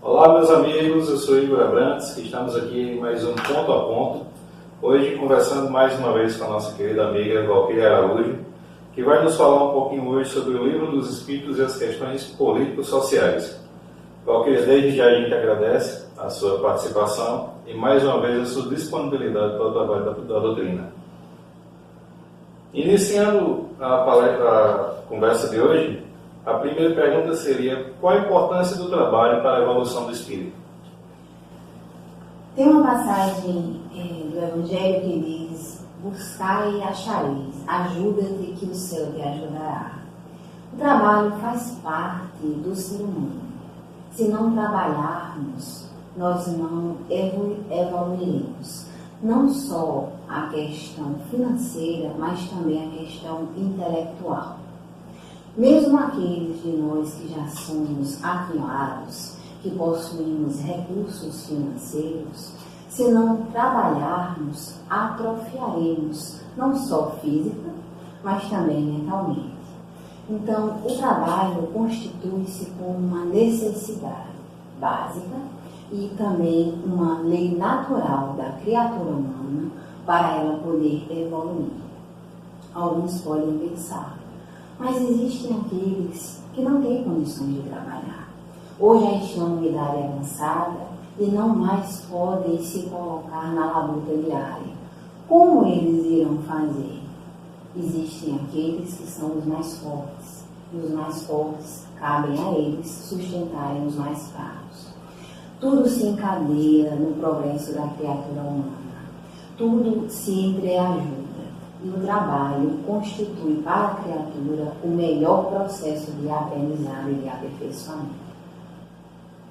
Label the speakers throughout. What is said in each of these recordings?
Speaker 1: Olá, meus amigos, eu sou Igor Abrantes e estamos aqui em mais um Ponto a Ponto. Hoje conversando mais uma vez com a nossa querida amiga Valquíria Araújo, que vai nos falar um pouquinho hoje sobre o Livro dos Espíritos e as questões político-sociais. Valquíria, desde já a gente agradece a sua participação e mais uma vez a sua disponibilidade para o trabalho da doutrina. Iniciando a conversa de hoje, a primeira pergunta seria: qual a importância do trabalho para a evolução do espírito?
Speaker 2: Tem uma passagem do Evangelho que diz: buscai e achareis, ajuda-te que o céu te ajudará. O trabalho faz parte do ser humano. Se não trabalharmos, nós não evoluiremos. Não só a questão financeira, mas também a questão intelectual. Mesmo aqueles de nós que já somos aquinhoados, que possuímos recursos financeiros, se não trabalharmos, atrofiaremos, não só física, mas também mentalmente. Então, o trabalho constitui-se como uma necessidade básica e também uma lei natural da criatura humana para ela poder evoluir. Alguns podem pensar: mas existem aqueles que não têm condições de trabalhar. Hoje já estão em idade avançada e não mais podem se colocar na labuta diária. Como eles irão fazer? Existem aqueles que são os mais fortes, e os mais fortes cabem a eles sustentarem os mais fracos. Tudo se encadeia no progresso da criatura humana. Tudo se entreajuda. E o trabalho constitui para a criatura o melhor processo de aprendizado e de aperfeiçoamento.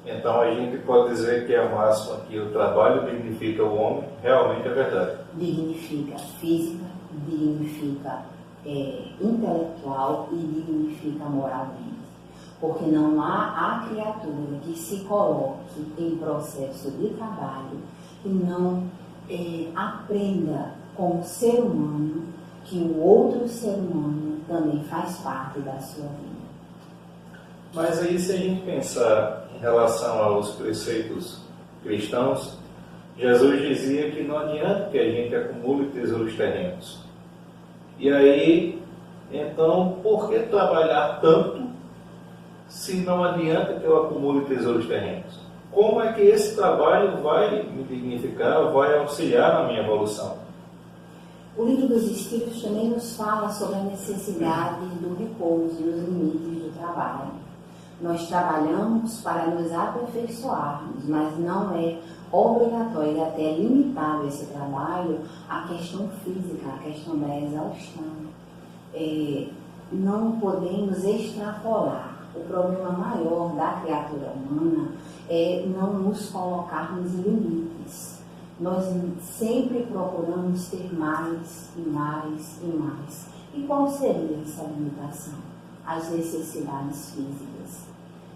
Speaker 1: Então a gente pode dizer que a máxima que o trabalho dignifica o homem realmente é verdade.
Speaker 2: Dignifica física, dignifica intelectual e dignifica moralmente. Porque não há a criatura que se coloque em processo de trabalho e não aprenda como ser humano que o outro ser humano também faz parte da sua vida.
Speaker 1: Mas aí, se a gente pensar em relação aos preceitos cristãos, Jesus dizia que não adianta que a gente acumule tesouros terrenos. E aí, então, por que trabalhar tanto se não adianta que eu acumule tesouros terrenos? Como é que esse trabalho vai me dignificar, vai auxiliar na minha evolução?
Speaker 2: O Livro dos Espíritos também nos fala sobre a necessidade do repouso e os limites do trabalho. Nós trabalhamos para nos aperfeiçoarmos, mas não é obrigatório e até limitado esse trabalho à questão física, à questão da exaustão. Não podemos extrapolar. O problema maior da criatura humana é não nos colocarmos limites. Nós sempre procuramos ter mais e mais e mais. E qual seria essa limitação? As necessidades físicas.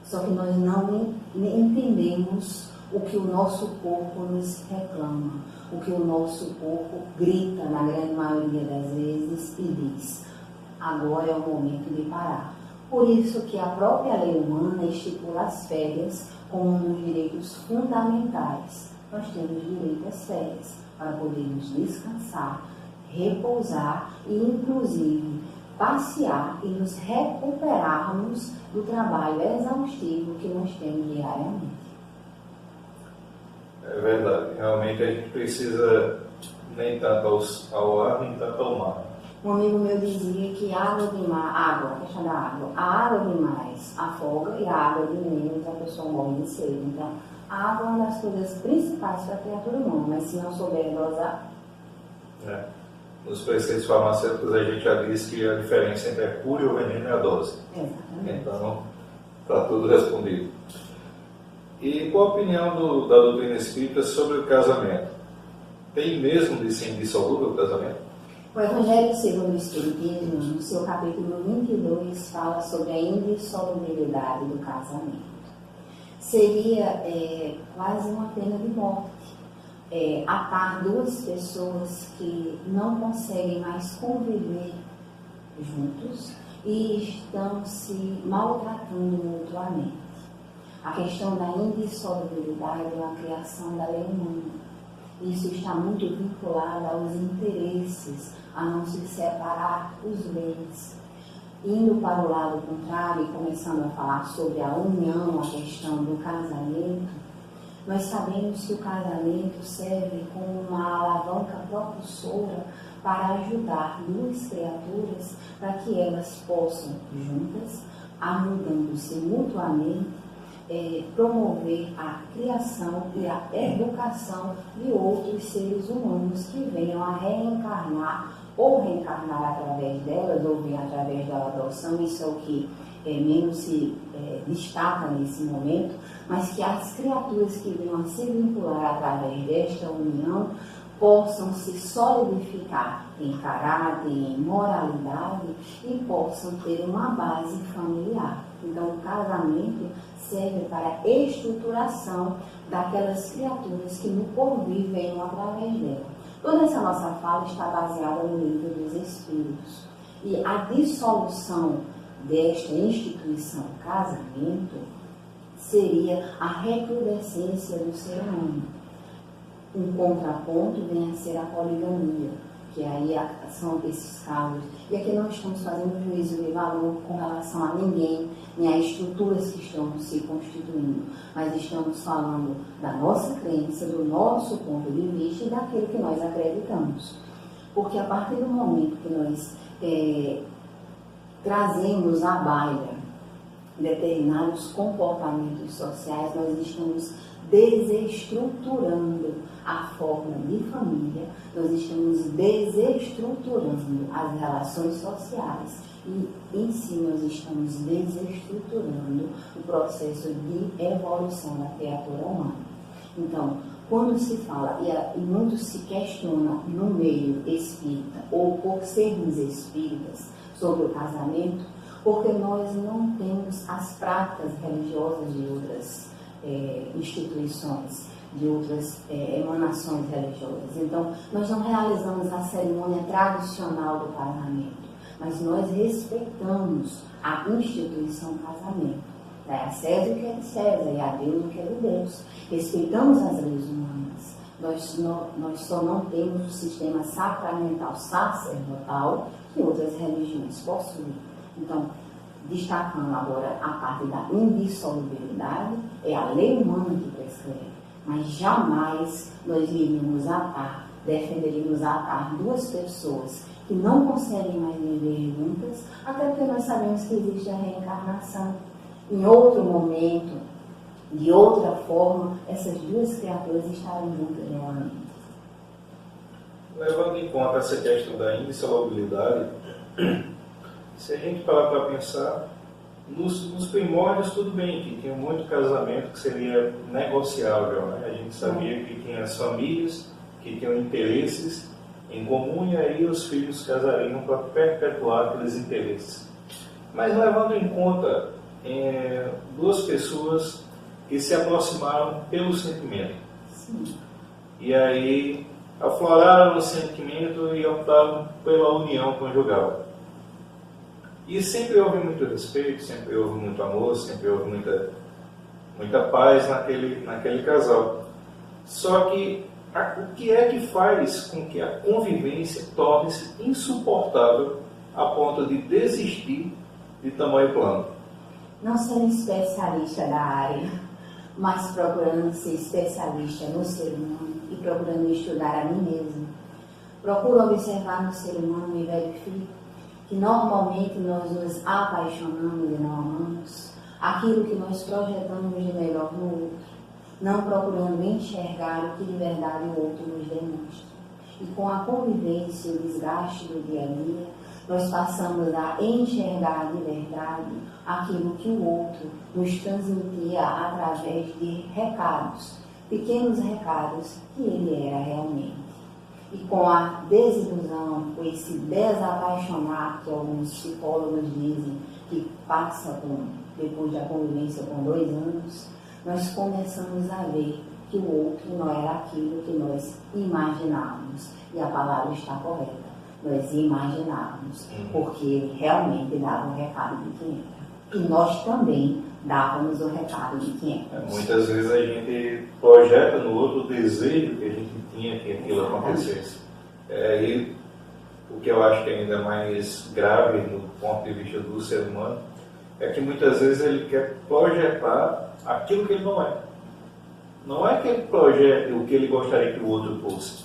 Speaker 2: Só que nós não entendemos o que o nosso corpo nos reclama, o que o nosso corpo grita na grande maioria das vezes e diz: agora é o momento de parar. Por isso que a própria lei humana estipula as férias como um dos direitos fundamentais. Nós temos direito às férias para podermos descansar, repousar e, inclusive, passear e nos recuperarmos do trabalho exaustivo que nós temos diariamente.
Speaker 1: É verdade. Realmente a gente precisa nem tanto ao ar, nem tanto ao mar.
Speaker 2: Um amigo meu dizia que a questão da água, a água demais afoga e a água de menos a pessoa morre de sede. Então, a água é uma das coisas principais para a criatura humana, mas se não souber dosar...
Speaker 1: Nos preceitos farmacêuticos a gente já diz que a diferença entre a cura e o veneno é a dose.
Speaker 2: Exatamente.
Speaker 1: Então, está tudo respondido. E qual a opinião da doutrina espírita sobre o casamento? Tem mesmo de ser indissolúvel o casamento?
Speaker 2: O Evangelho segundo o Espiritismo, no seu capítulo 22, fala sobre a indissolubilidade do casamento. Seria quase uma pena de morte atar duas pessoas que não conseguem mais conviver juntos e estão se maltratando mutuamente. A questão da indissolubilidade é uma criação da lei humana. Isso está muito vinculado aos interesses, a não se separar os bens. Indo para o lado contrário e começando a falar sobre a união, a questão do casamento, nós sabemos que o casamento serve como uma alavanca propulsora para ajudar duas criaturas para que elas possam, juntas, ajudando-se mutuamente, promover a criação e a educação de outros seres humanos que venham a reencarnar ou reencarnar através delas, ou vir através da adoção. Isso é o que menos se destaca nesse momento, mas que as criaturas que venham a se vincular através desta união possam se solidificar em caráter, em moralidade e possam ter uma base familiar. Então, o casamento serve para a estruturação daquelas criaturas que no porvir venham através dela. Toda essa nossa fala está baseada no livro dos Espíritos. E a dissolução desta instituição casamento seria a recrudescência do ser humano. Um contraponto vem a ser a poligamia, que aí são esses casos. E aqui não estamos fazendo juízo de valor com relação a ninguém, nem a estruturas que estão se constituindo, mas estamos falando da nossa crença, do nosso ponto de vista e daquilo que nós acreditamos. Porque a partir do momento que nós trazemos à baila determinados comportamentos sociais, nós estamos desestruturando a forma de família, nós estamos desestruturando as relações sociais e, em si, nós estamos desestruturando o processo de evolução da criatura humana. Então, quando se fala, e muito se questiona no meio espírita, ou por sermos espíritas, sobre o casamento, porque nós não temos as práticas religiosas de outras instituições, de outras emanações religiosas. Então, nós não realizamos a cerimônia tradicional do casamento, mas nós respeitamos a instituição casamento. Dá a César o que é de César e a Deus o que é de Deus. Respeitamos as leis humanas. Nós só não temos o sistema sacramental sacerdotal que outras religiões possuem. Então, destacando agora a parte da indissolubilidade, é a lei humana que prescreve, mas jamais nós iríamos defenderíamos atar duas pessoas que não conseguem mais viver juntas, até porque nós sabemos que existe a reencarnação. Em outro momento, de outra forma, essas duas criaturas estarão juntas novamente.
Speaker 1: Levando em conta essa questão da indissolubilidade, se a gente parar para pensar, nos primórdios tudo bem, que tinha muito casamento que seria negociável, né? A gente sabia que tinha as famílias que tinham interesses em comum e aí os filhos casariam para perpetuar aqueles interesses. Mas levando em conta duas pessoas que se aproximaram pelo sentimento.
Speaker 2: Sim.
Speaker 1: E aí afloraram o sentimento e optaram pela união conjugal. E sempre houve muito respeito, sempre houve muito amor, sempre houve muita paz naquele casal. Só que o que é que faz com que a convivência torne-se insuportável a ponto de desistir de tamanho plano?
Speaker 2: Não sendo especialista da área, mas procurando ser especialista no ser humano e procurando estudar a mim mesmo. Procuro observar no ser humano e verifico que normalmente nós nos apaixonamos e não amamos aquilo que nós projetamos de melhor no outro, não procurando enxergar o que de verdade o outro nos demonstra. E com a convivência e o desgaste do dia a dia, nós passamos a enxergar de verdade aquilo que o outro nos transmitia através de recados, pequenos recados que ele era realmente. E com a desilusão, com esse desapaixonar que alguns psicólogos dizem que passa depois da convivência com 2 anos, nós começamos a ver que o outro não era aquilo que nós imaginávamos. E a palavra está correta. Nós imaginávamos, porque ele realmente dava um recado de que era. E nós também dávamos o recado de quem é.
Speaker 1: Muitas vezes a gente projeta no outro o desejo que a gente tinha que aquilo acontecesse. E o que eu acho que é ainda mais grave no ponto de vista do ser humano é que muitas vezes ele quer projetar aquilo que ele não é. Não é que ele projete o que ele gostaria que o outro fosse.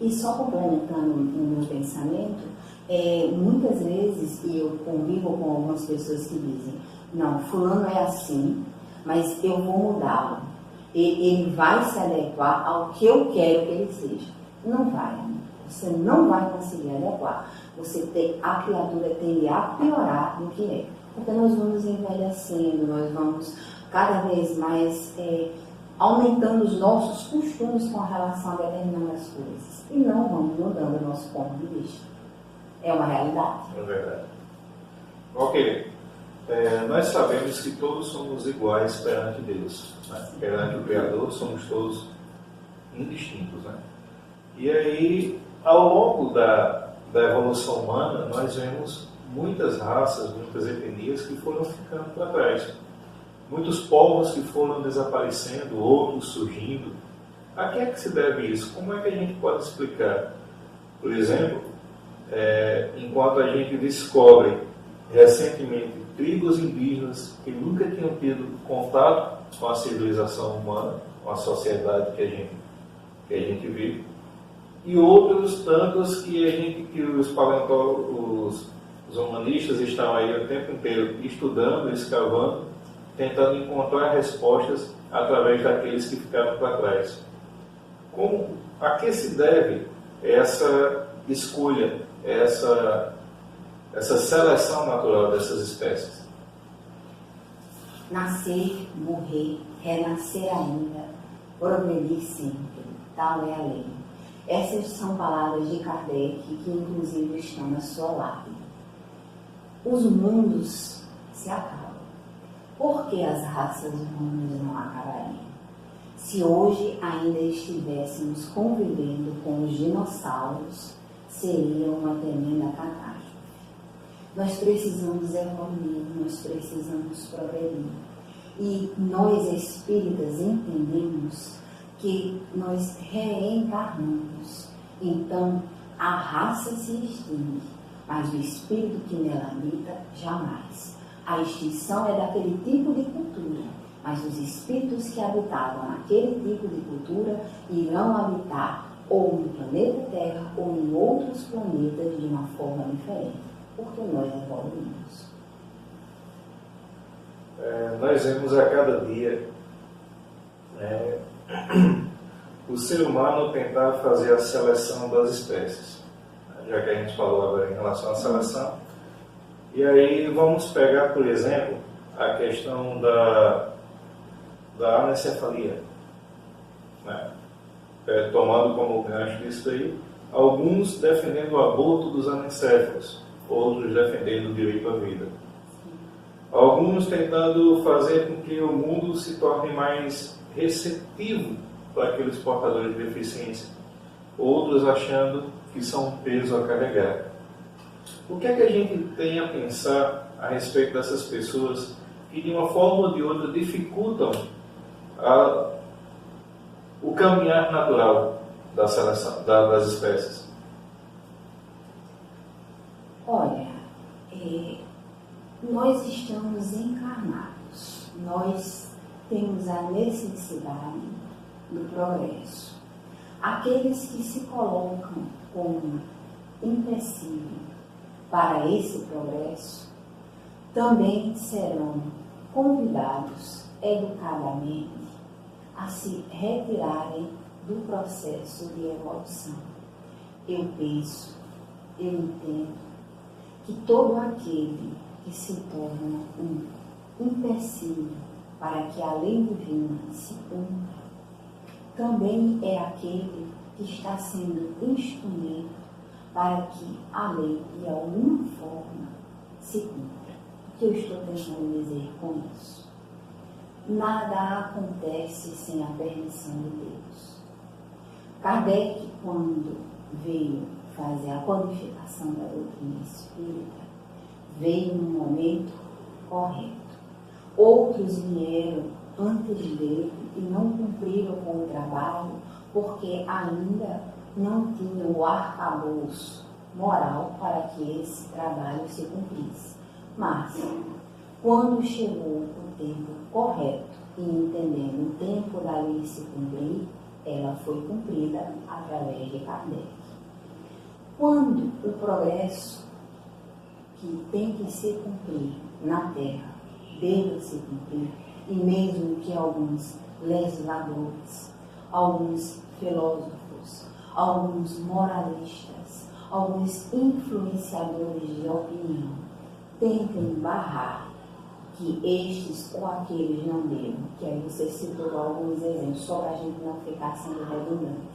Speaker 2: E só complementando o meu pensamento, muitas vezes, e eu convivo com algumas pessoas que dizem, não, fulano é assim, mas eu vou mudá-lo. Ele vai se adequar ao que eu quero que ele seja. Não vai, amigo. Você não vai conseguir adequar. A criatura tende a piorar do que é. Porque nós vamos envelhecendo, nós vamos cada vez mais aumentando os nossos costumes com relação a determinadas coisas. E não vamos mudando o nosso ponto de vista. É uma realidade.
Speaker 1: É verdade. Ok. Nós sabemos que todos somos iguais perante Deus. Né? Perante o Criador, somos todos indistintos. Né? E aí, ao longo da evolução humana, nós vemos muitas raças, muitas etnias que foram ficando para trás. Muitos povos que foram desaparecendo, outros surgindo. A que é que se deve isso? Como é que a gente pode explicar? Por exemplo, enquanto a gente descobre recentemente tribos indígenas que nunca tinham tido contato com a civilização humana, com a sociedade que a gente vive, e outros tantos que os paleontólogos, os humanistas estão aí o tempo inteiro estudando, escavando, tentando encontrar respostas através daqueles que ficaram para trás. A que se deve essa escolha, essa seleção natural dessas espécies?
Speaker 2: Nascer, morrer, renascer ainda, progredir sempre, tal é a lei. Essas são palavras de Kardec, que inclusive estão na sua lápide. Os mundos se acabam. Por que as raças humanas não acabariam? Se hoje ainda estivéssemos convivendo com os dinossauros, seria uma tremenda catástrofe. Nós precisamos evoluir, nós precisamos progredir. E nós espíritas entendemos que nós reencarnamos. Então, a raça se extingue, mas o espírito que nela habita, jamais. A extinção é daquele tipo de cultura, mas os espíritos que habitavam naquele tipo de cultura irão habitar ou no planeta Terra ou em outros planetas de uma forma diferente, porque nós evoluímos.
Speaker 1: Nós vemos a cada dia o ser humano tentar fazer a seleção das espécies, já que a gente falou agora em relação à seleção. E aí vamos pegar, por exemplo, a questão da anencefalia, né? Tomando como gancho disso aí, alguns defendendo o aborto dos anencéfalos, outros defendendo o direito à vida. Alguns tentando fazer com que o mundo se torne mais receptivo para aqueles portadores de deficiência, outros achando que são um peso a carregar. O que é que a gente tem a pensar a respeito dessas pessoas que de uma forma ou de outra dificultam o caminhar natural da seleção das espécies?
Speaker 2: Olha, nós estamos encarnados, nós temos a necessidade do progresso. Aqueles que se colocam como empecilho para esse progresso também serão convidados educadamente a se retirarem do processo de evolução. Eu penso, eu entendo que todo aquele que se torna um empecilho para que a lei divina se cumpra, também é aquele que está sendo instrumento para que a lei, de alguma forma, se cumpra. O que eu estou tentando dizer com isso? Nada acontece sem a permissão de Deus. Kardec, quando veio fazer a codificação da doutrina espírita, veio num momento correto. Outros vieram antes dele e não cumpriram com o trabalho porque ainda não tinham o arcabouço moral para que esse trabalho se cumprisse. Mas, quando chegou o tempo correto e entendendo o tempo da lei se cumprir, ela foi cumprida através de Kardec. Quando o progresso que tem que se cumprir na Terra deve se cumprir, e mesmo que alguns legisladores, alguns filósofos, alguns moralistas, alguns influenciadores de opinião tentem barrar que estes ou aqueles não devam, que aí você citou alguns exemplos, só para a gente não ficar sendo redundante,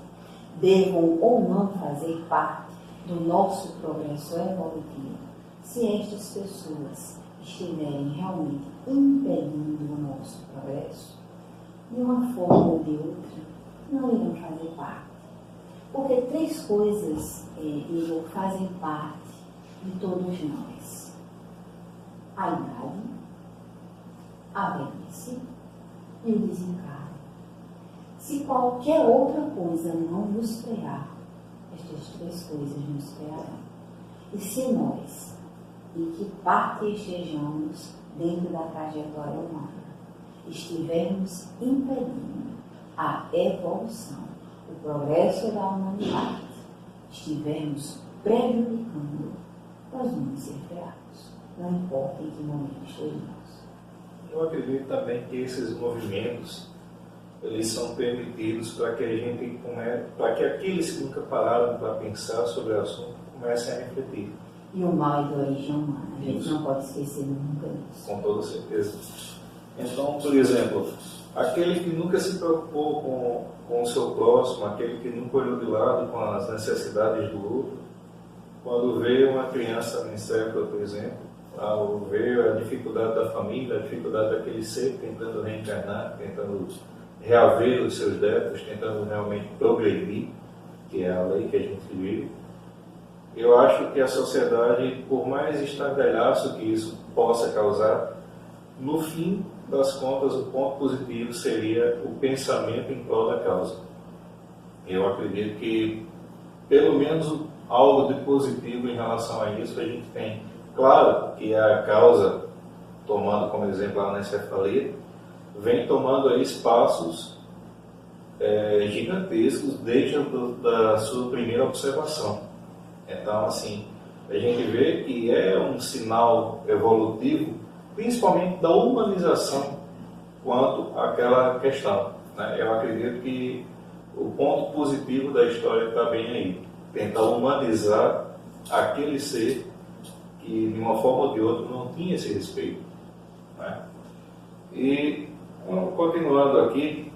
Speaker 2: devam ou não fazer parte do nosso progresso evolutivo, se estas pessoas estiverem realmente impedindo o nosso progresso, de uma forma ou de outra, não irão fazer parte. Porque três coisas, Igor, fazem parte de todos nós: a idade, a velhice e o desencargo. Se qualquer outra coisa não nos pegar, estas três coisas nos pegarão. E se nós, em que parte estejamos dentro da trajetória humana, estivermos impedindo a evolução, o progresso da humanidade, estivermos prejudicando, nós vamos ser freados, não importa em que momento estejamos.
Speaker 1: Eu acredito também que esses movimentos, eles são permitidos para que a gente para que aqueles que nunca pararam para pensar sobre o assunto comecem a refletir.
Speaker 2: E o mal é de origem humana, a gente não pode esquecer nunca disso.
Speaker 1: Com toda certeza. Então, por exemplo, aquele que nunca se preocupou com o seu próximo, aquele que nunca olhou de lado com as necessidades do outro, quando vê uma criança encéfala, por exemplo, ao ver a dificuldade da família, a dificuldade daquele ser tentando reencarnar, tentando reaver os seus débitos, tentando realmente progredir, que é a lei que a gente vive, eu acho que a sociedade, por mais estardalhaço que isso possa causar, no fim das contas, o ponto positivo seria o pensamento em prol da causa. Eu acredito que, pelo menos, algo de positivo em relação a isso a gente tem. Claro que a causa, tomando como exemplo a anencefalia, vem tomando aí espaços gigantescos desde a sua primeira observação. Então, assim, a gente vê que é um sinal evolutivo, principalmente da humanização quanto àquela questão, né? Eu acredito que o ponto positivo da história está bem aí. Tentar humanizar aquele ser que, de uma forma ou de outra, não tinha esse respeito, né? E, continuando aqui,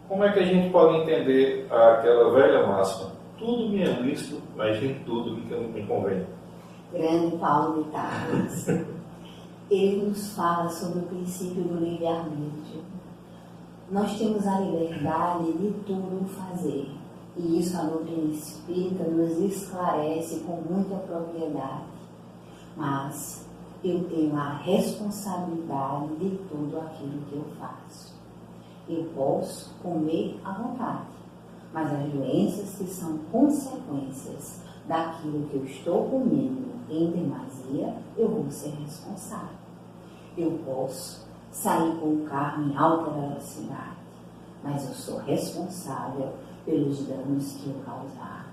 Speaker 1: como é que a gente pode entender aquela velha máxima? Tudo me é lícito, mas nem tudo me convém.
Speaker 2: Grande Paulo de Tarso, ele nos fala sobre o princípio do livre-arbítrio. Nós temos a liberdade de tudo fazer, e isso a doutrina espírita nos esclarece com muita propriedade. Mas eu tenho a responsabilidade de tudo aquilo que eu faço. Eu posso comer à vontade, mas as doenças que são consequências daquilo que eu estou comendo em demasia, eu vou ser responsável. Eu posso sair com o carro em alta velocidade, mas eu sou responsável pelos danos que eu causar.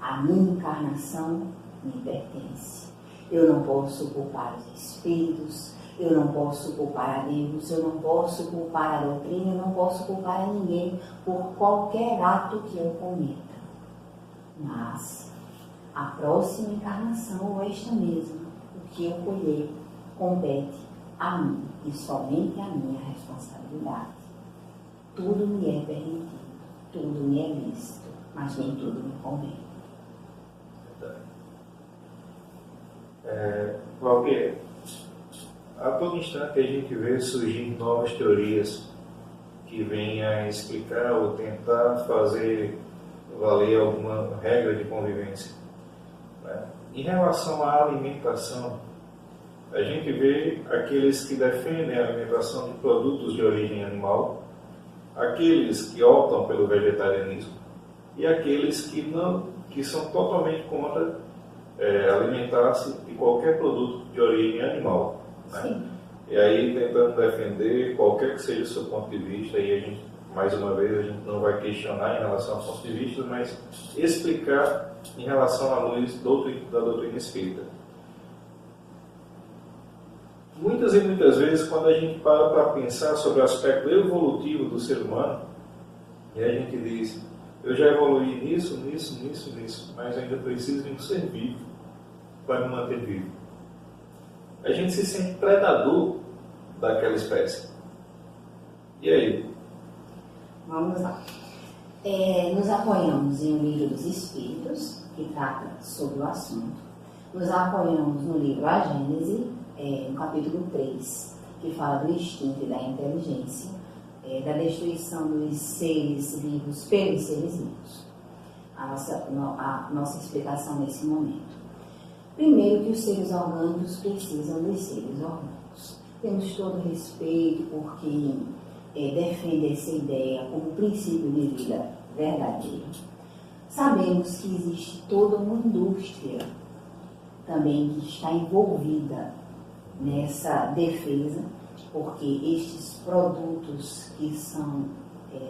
Speaker 2: A minha encarnação me pertence. Eu não posso culpar os espíritos, eu não posso culpar a Deus, eu não posso culpar a doutrina, eu não posso culpar a ninguém por qualquer ato que eu cometa. Mas a próxima encarnação, ou esta mesma, o que eu colher, compete a mim, e somente a minha responsabilidade. Tudo me é permitido, tudo me é lícito, mas nem tudo me convém.
Speaker 1: Valquíria, a todo instante a gente vê surgir novas teorias que vêm a explicar ou tentar fazer valer alguma regra de convivência, né? Em relação à alimentação, a gente vê aqueles que defendem a alimentação de produtos de origem animal, aqueles que optam pelo vegetarianismo e aqueles que não, que são totalmente contra alimentar-se de qualquer produto de origem animal, né?
Speaker 2: Sim.
Speaker 1: E aí tentando defender qualquer que seja o seu ponto de vista, e a gente, mais uma vez, a gente não vai questionar em relação aos pontos de vista, mas explicar em relação à luz da doutrina espírita. Muitas e muitas vezes, quando a gente para pensar sobre o aspecto evolutivo do ser humano, e a gente diz, eu já evoluí nisso, mas ainda preciso de um ser vivo para me manter vivo. A gente se sente predador daquela espécie. E aí?
Speaker 2: Vamos lá. Nos apoiamos em O Livro dos Espíritos, que trata sobre o assunto. Nos apoiamos no livro A Gênese, no capítulo 3, que fala do instinto e da inteligência, da destruição dos seres vivos pelos seres vivos. A nossa explicação nesse momento. Primeiro, que os seres orgânicos precisam dos seres orgânicos. Temos todo o respeito por quem defende essa ideia como princípio de vida verdadeiro. Sabemos que existe toda uma indústria também que está envolvida nessa defesa, porque estes produtos que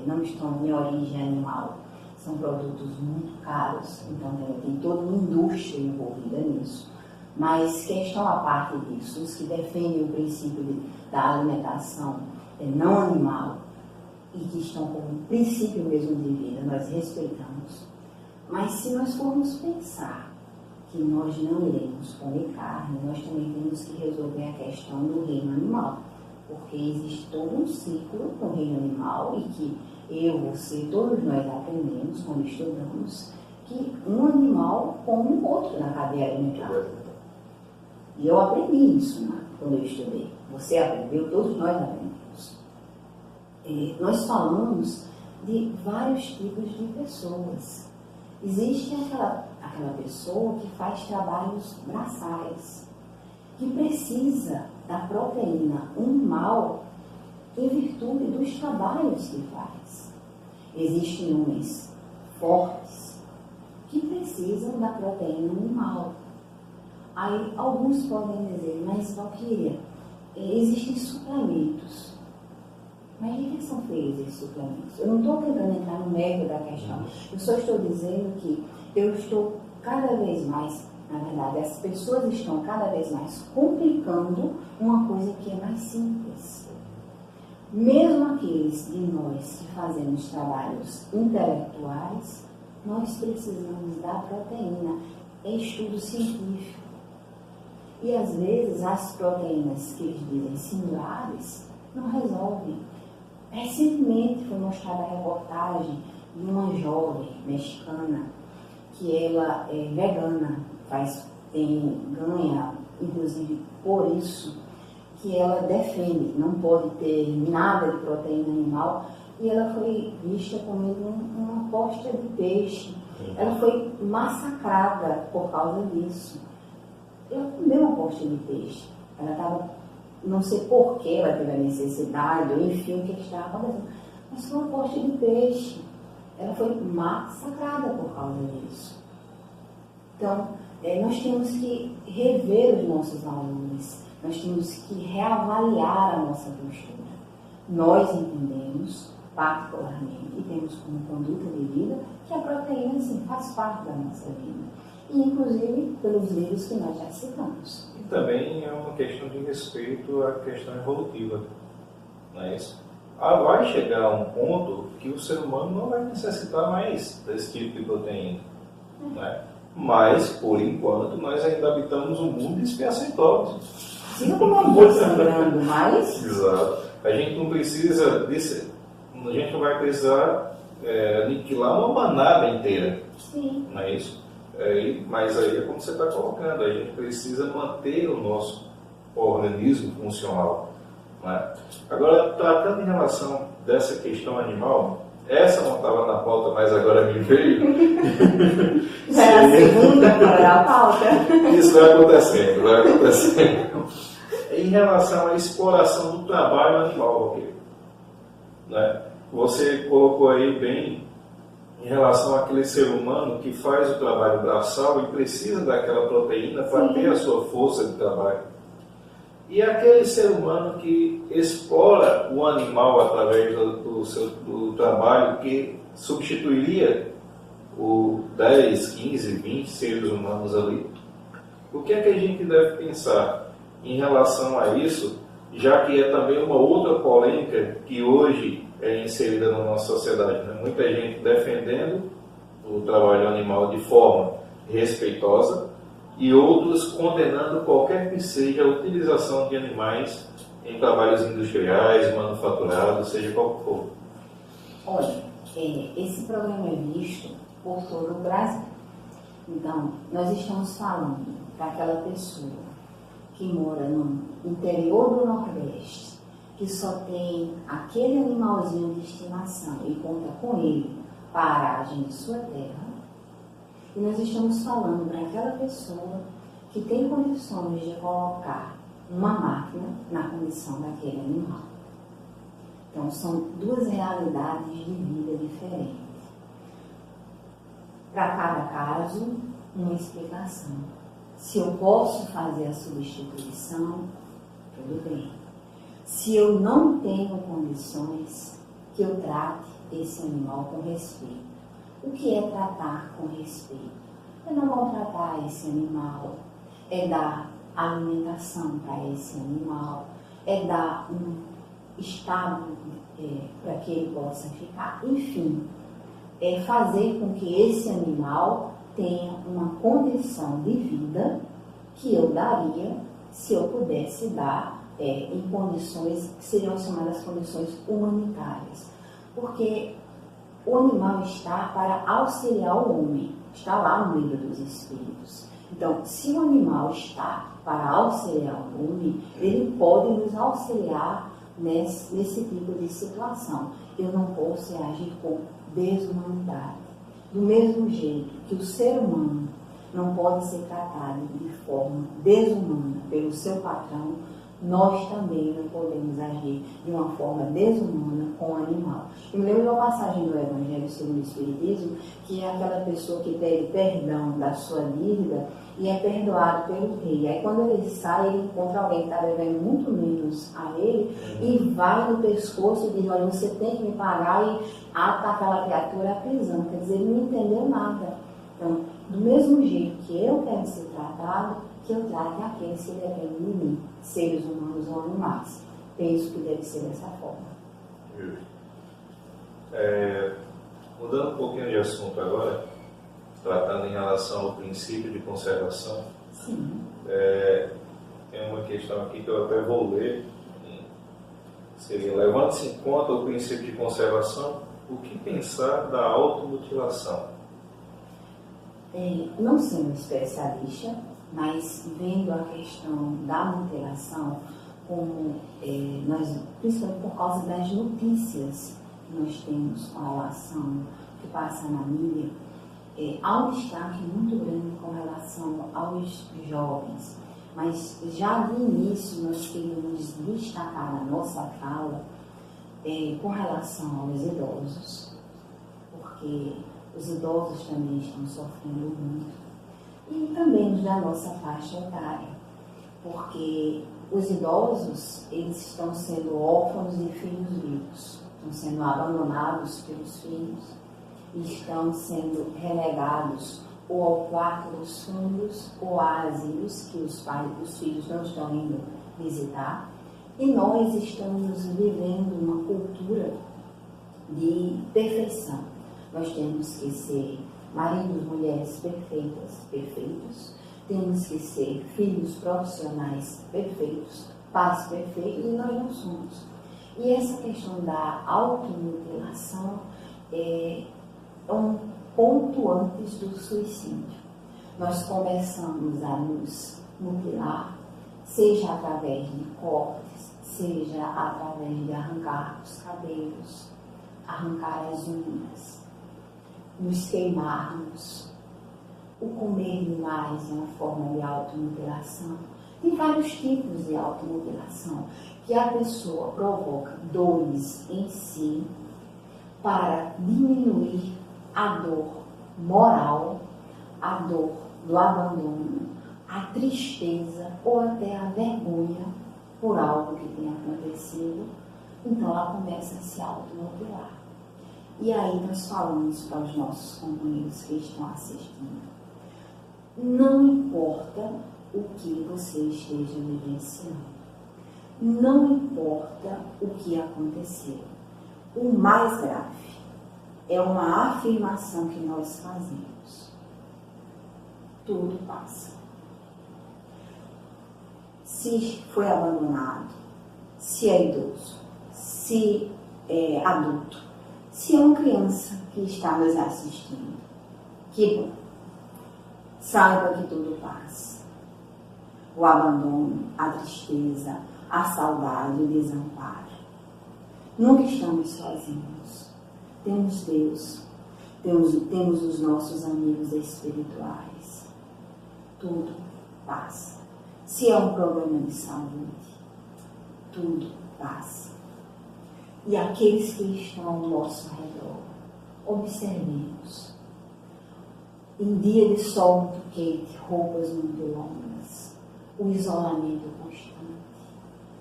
Speaker 2: não estão em origem animal são produtos muito caros, então tem toda uma indústria envolvida nisso. Mas questão à parte disso, os que defendem o princípio da alimentação não animal e que estão como princípio mesmo de vida, nós respeitamos. Mas se nós formos pensar que nós não iremos comer carne, nós também temos que resolver a questão do reino animal, porque existe todo um ciclo no reino animal e que eu, você, todos nós aprendemos quando estudamos que um animal come um outro na cadeia alimentar. E eu aprendi isso, né, quando eu estudei. Você aprendeu, todos nós aprendemos. Nós falamos de vários tipos de pessoas. Existe aquela pessoa que faz trabalhos braçais, que precisa da proteína animal em virtude dos trabalhos que faz. Existem homens fortes que precisam da proteína animal. Aí alguns podem dizer, mas Valquíria, existem suplementos. Mas de que são feitos esses suplementos? Eu não estou tentando entrar no mérito da questão. Eu só estou dizendo que eu estou cada vez mais, na verdade, as pessoas estão cada vez mais complicando uma coisa que é mais simples. Mesmo aqueles de nós que fazemos trabalhos intelectuais, nós precisamos da proteína. É estudo científico. E às vezes as proteínas que eles dizem similares não resolvem. Recentemente foi mostrada a reportagem de uma jovem mexicana que ela é vegana, ganha inclusive por isso, que ela defende, não pode ter nada de proteína animal, e ela foi vista comendo uma posta de peixe. Ela foi massacrada por causa disso. Ela comeu uma posta de peixe. Ela estava, não sei por que ela teve a necessidade, ou enfim, o que estava acontecendo. Mas foi uma posta de peixe. Ela foi massacrada por causa disso. Então, nós temos que rever os nossos valores. Nós temos que reavaliar a nossa postura. Nós entendemos, particularmente, e temos como conduta de vida, que a proteína, sim, faz parte da nossa vida. E, inclusive, pelos livros que nós já citamos.
Speaker 1: E também é uma questão de respeito à questão evolutiva, não é isso? Vai chegar a um ponto que o ser humano não vai necessitar mais desse tipo de proteína, né? Mas, por enquanto, nós ainda habitamos um mundo de expiações.
Speaker 2: Siga como uma bolsa sangrando, mas...
Speaker 1: Exato. A gente não precisa disso. A gente não vai precisar aniquilar uma manada inteira.
Speaker 2: Sim.
Speaker 1: Não é isso? Mas aí é como você está colocando. A gente precisa manter o nosso organismo funcional. Não é? Agora, tratando em relação dessa questão animal, essa não estava na pauta, mas agora me veio.
Speaker 2: Já era a segunda para a pauta.
Speaker 1: Isso vai acontecendo, vai acontecendo. em relação à exploração do trabalho animal, ok? Né? Você colocou aí bem em relação àquele ser humano que faz o trabalho braçal e precisa daquela proteína para ter a sua força de trabalho. E aquele ser humano que explora o animal através do trabalho que substituiria o 10, 15, 20 seres humanos ali. O que é que a gente deve pensar em relação a isso, já que é também uma outra polêmica que hoje é inserida na nossa sociedade, né? Muita gente defendendo o trabalho animal de forma respeitosa e outros condenando qualquer que seja a utilização de animais em trabalhos industriais, manufaturados, seja qual for.
Speaker 2: Olha, esse programa é visto por todo o Brasil. Então, nós estamos falando para aquela pessoa que mora no interior do Nordeste, que só tem aquele animalzinho de estimação e conta com ele para a aragem de sua terra. E nós estamos falando para aquela pessoa que tem condições de colocar uma máquina na condição daquele animal. Então, são duas realidades de vida diferentes. Para cada caso, uma explicação. Se eu posso fazer a substituição, tudo bem. Se eu não tenho condições, que eu trate esse animal com respeito. O que é tratar com respeito? É não maltratar esse animal, é dar alimentação para esse animal, é dar um estado para que ele possa ficar, enfim, é fazer com que esse animal tenha uma condição de vida que eu daria se eu pudesse dar em condições que seriam chamadas condições humanitárias. Porque o animal está para auxiliar o homem, está lá no livro dos Espíritos. Então, se o animal está para auxiliar o homem, ele pode nos auxiliar nesse tipo de situação. Eu não posso agir com desumanidade. Do mesmo jeito que o ser humano não pode ser tratado de forma desumana pelo seu patrão, nós também não podemos agir de uma forma desumana com o animal. Eu me lembro de uma passagem do Evangelho segundo o Espiritismo, que é aquela pessoa que pede perdão da sua dívida e é perdoado pelo rei. Aí quando ele sai, ele encontra alguém que está devendo muito menos a ele e vai no pescoço e diz, olha, você tem que me pagar, e ata aquela criatura à prisão. Quer dizer, ele não entendeu nada. Então, do mesmo jeito que eu quero ser tratado, que eu trate aqueles que dependem de mim, seres humanos ou animais. Penso que deve ser dessa forma.
Speaker 1: Mudando um pouquinho de assunto agora, tratando em relação ao princípio de conservação.
Speaker 2: Sim.
Speaker 1: Tem uma questão aqui que eu até vou ler. Seria, levando-se em conta o princípio de conservação, o que pensar da automutilação?
Speaker 2: Não sendo especialista, mas vendo a questão da mutilação, como nós, principalmente por causa das notícias que nós temos com relação que passa na mídia, há um destaque muito grande com relação aos jovens. Mas já de início nós queremos destacar na nossa fala com relação aos idosos, porque os idosos também estão sofrendo muito, e também os da nossa faixa etária, porque os idosos, eles estão sendo órfãos de filhos vivos, estão sendo abandonados pelos filhos, e estão sendo relegados ou ao quarto dos fundos ou a asilos que os filhos não estão indo visitar. E nós estamos vivendo uma cultura de perfeição. Nós temos que ser maridos, mulheres perfeitos, temos que ser filhos profissionais perfeitos, pais perfeitos, e nós não somos. E essa questão da automutilação é um ponto antes do suicídio. Nós começamos a nos mutilar, seja através de cortes, seja através de arrancar os cabelos, arrancar as unhas, nos queimarmos. O comer demais é uma forma de automutilação. Tem vários tipos de automutilação que a pessoa provoca dores em si para diminuir a dor moral, a dor do abandono, a tristeza ou até a vergonha por algo que tenha acontecido. Então ela começa a se automutilar. E aí nós falamos para os nossos companheiros que estão assistindo: não importa o que você esteja vivenciando, não importa o que aconteceu, o mais grave é uma afirmação que nós fazemos: tudo passa. Se foi abandonado, se é idoso, se é adulto, se é uma criança que está nos assistindo, que bom, saiba que tudo passa. O abandono, a tristeza, a saudade, o desamparo. Nunca estamos sozinhos. Temos Deus, temos os nossos amigos espirituais. Tudo passa. Se é um problema de saúde, tudo passa. E aqueles que estão ao nosso redor, observemos. Em dia de sol muito quente, roupas muito longas, o isolamento constante,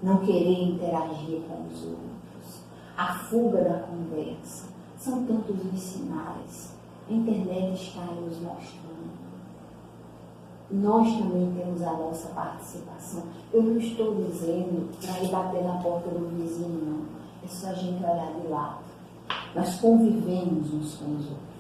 Speaker 2: não querer interagir com os outros, a fuga da conversa, são tantos os sinais. A internet está aí nos mostrando. Nós também temos a nossa participação. Eu não estou dizendo para ir bater na porta do vizinho, não. É só a gente olhar de lado. Nós convivemos uns com os outros.